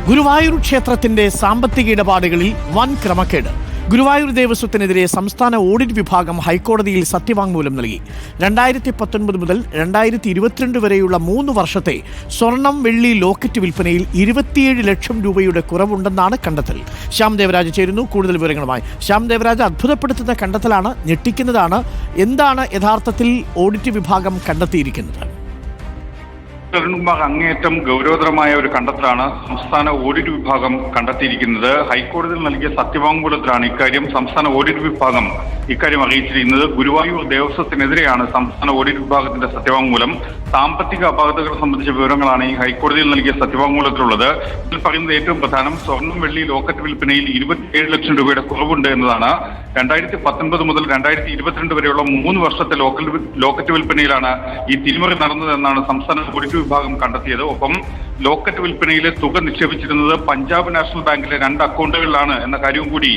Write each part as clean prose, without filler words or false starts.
ഗുരുവായൂർ ക്ഷേത്രത്തിന്റെ സാമ്പത്തിക ഇടപാടുകളിൽ വൻ ക്രമക്കേട്. ഗുരുവായൂർ ദേവസ്വത്തിനെതിരെ സംസ്ഥാന ഓഡിറ്റ് വിഭാഗം ഹൈക്കോടതിയിൽ സത്യവാങ്മൂലം നൽകി. 2019 മുതൽ 2022 വരെയുള്ള 3 വർഷത്തെ സ്വർണം വെള്ളി ലോക്കറ്റ് വിൽപ്പനയിൽ 27 ലക്ഷം രൂപയുടെ കുറവുണ്ടെന്നാണ് കണ്ടെത്തൽ. ശ്യാം ദേവരാജ് ചേരുന്നു കൂടുതൽ വിവരങ്ങളുമായി. ശ്യാം ദേവരാജ്, അത്ഭുതപ്പെടുത്തുന്ന കണ്ടെത്തലാണ്, ഞെട്ടിക്കുന്നതാണ്. എന്താണ് യഥാർത്ഥത്തിൽ ഓഡിറ്റ് വിഭാഗം കണ്ടെത്തിയിരിക്കുന്നത്? അങ്ങേയറ്റം ഗൗരവതരമായ ഒരു കണ്ടെത്തലാണ് സംസ്ഥാന ഓഡിറ്റ് വിഭാഗം കണ്ടെത്തിയിരിക്കുന്നത്. ഹൈക്കോടതിയിൽ നൽകിയ സത്യവാങ്മൂലത്തിലാണ് സംസ്ഥാന ഓഡിറ്റ് വിഭാഗം ഇക്കാര്യം അറിയിച്ചിരിക്കുന്നത്. ഗുരുവായൂർ ദേവസ്വത്തിനെതിരെയാണ് സംസ്ഥാന ഓഡിറ്റ് വിഭാഗത്തിന്റെ സത്യവാങ്മൂലം. സാമ്പത്തിക അപാകതകൾ സംബന്ധിച്ച വിവരങ്ങളാണ് ഈ ഹൈക്കോടതിയിൽ നൽകിയ സത്യവാങ്മൂലത്തിലുള്ളത്. ഇതിൽ പറയുന്നത് ഏറ്റവും പ്രധാനം സ്വർണം വെള്ളി ലോക്കറ്റ് വിൽപ്പനയിൽ 27 ലക്ഷം രൂപയുടെ കുറവുണ്ട് എന്നതാണ്. 2019 മുതൽ 2022 വരെയുള്ള 3 വർഷത്തെ ലോക്കറ്റ് വിൽപ്പനയിലാണ് ഈ തിരിമറി നടന്നതെന്നാണ് സംസ്ഥാന ഓഡിറ്റ് വിഭാഗം കണ്ടെത്തിയത്. ഒപ്പം ലോക്കറ്റ് വിൽപ്പനയിലെ തുക നിക്ഷേപിച്ചിരുന്നത് പഞ്ചാബ് നാഷണൽ ബാങ്കിലെ 2 അക്കൗണ്ടുകളിലാണ് എന്ന കാര്യവും കൂടി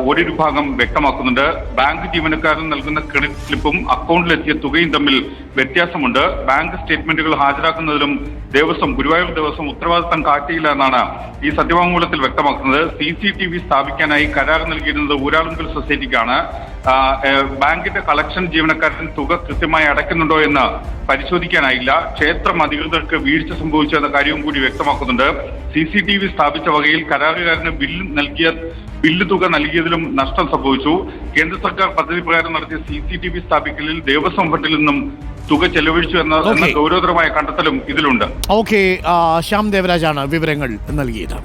ഓഡിറ്റ് വിഭാഗം വ്യക്തമാക്കുന്നുണ്ട്. ബാങ്ക് ജീവനക്കാരൻ നൽകുന്ന ക്രെഡിറ്റ് സ്ലിപ്പും അക്കൗണ്ടിലെത്തിയ തുകയും തമ്മിൽ വ്യത്യാസമുണ്ട്. ബാങ്ക് സ്റ്റേറ്റ്മെന്റുകൾ ഹാജരാക്കുന്നതിലും ഗുരുവായൂർ ദേവസ്വം ഉത്തരവാദിത്തം കാട്ടിയില്ല എന്നാണ് ഈ സത്യവാങ്മൂലത്തിൽ വ്യക്തമാക്കുന്നത്. CCTV സ്ഥാപിക്കാനായി കരാർ നൽകിയിരുന്നത് ഊരാളുങ്കൽ സൊസൈറ്റിക്കാണ്. ബാങ്കിന്റെ കളക്ഷൻ ജീവനക്കാരൻ തുക കൃത്യമായി അടയ്ക്കുന്നുണ്ടോ എന്ന് പരിശോധിക്കാനായില്ല. ക്ഷേത്രം അധികൃതർക്ക് വീഴ്ച സംഭവിച്ചു എന്ന കാര്യവും കൂടി വ്യക്തമാക്കുന്നുണ്ട്. CCTV സ്ഥാപിച്ച വകയിൽ കരാറുകാരന് ബില്ല് തുക നൽകിയതിലും നഷ്ടം സംഭവിച്ചു. കേന്ദ്ര സർക്കാർ പദ്ധതി പ്രകാരം നടത്തിയ CCTV സ്ഥാപിക്കലിൽ ദേവസ്വം ഫണ്ടിൽ നിന്നും തുക ചെലവഴിച്ചു എന്ന ഗൗരവതരമായ കണ്ടെത്തലും ഇതിലുണ്ട്. ശ്യാം ദേവരാജാണ് വിവരങ്ങൾ നൽകിയത്.